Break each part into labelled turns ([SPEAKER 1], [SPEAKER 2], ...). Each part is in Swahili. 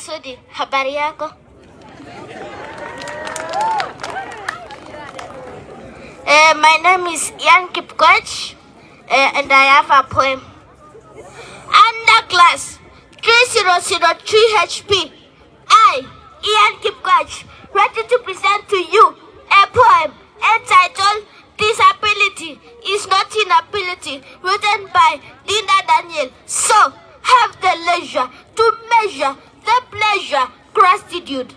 [SPEAKER 1] Sudi, habari yako? My name is Ian Kipkoech, and I have a poem. Under class 3003 HP, I, Ian Kipkoech, ready to present to you a poem entitled Disability is Not Inability, written by Linda Daniel. So, have the leisure to measure the pleasure, gratitude.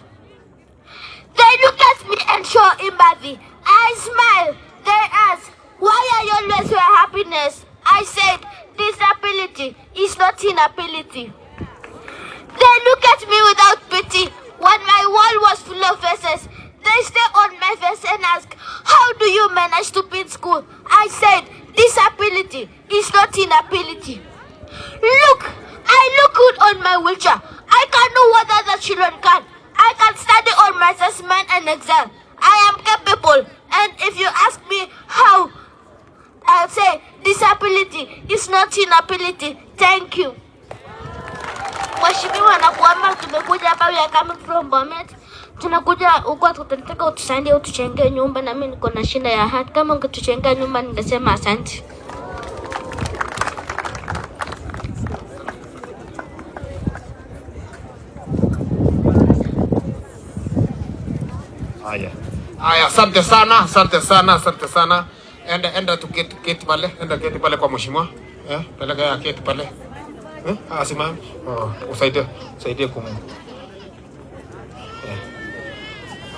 [SPEAKER 1] They look at me and show empathy. I smile. They ask, why are you always your happiness? I said, disability is not inability. They look at me without pity. When my wall was full of faces, they stare on my face and ask, how do you manage to be in school? I said, disability is not inability. Look, I look good on my wheelchair. I can do what other children can. I can study on my assessment and exam. I am capable. And if you ask me how, I'll say disability is not inability. Thank you. Mheshimiwa, nakuomba, tumekuja hapa, we are coming from Bomet. Tunakuja uko tunataka utusaidie utuchengee nyumba, na mimi niko na shida ya heart. Kama ungetuchengea nyumba ningesema asante.
[SPEAKER 2] Aya, asante sana, asante sana, asante sana. Enda tu keti pale, enda keti pale kwa mheshimiwa. Peleka ya keti pale. Simama. Usaidie kumu.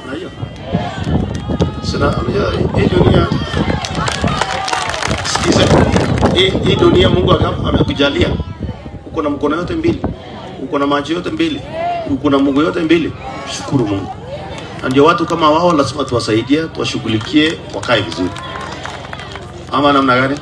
[SPEAKER 3] Na hiyo. Sana hii dunia. Sikiza. Hii dunia Mungu amekujalia. Uko na mkono yote mbili. Uko na macho yote mbili. Uko na mguu yote mbili. Shukuru Mungu. Ndio watu kama wao lazima tuwasaidie, tuwashughulikie wakae vizuri. Ama namna gani?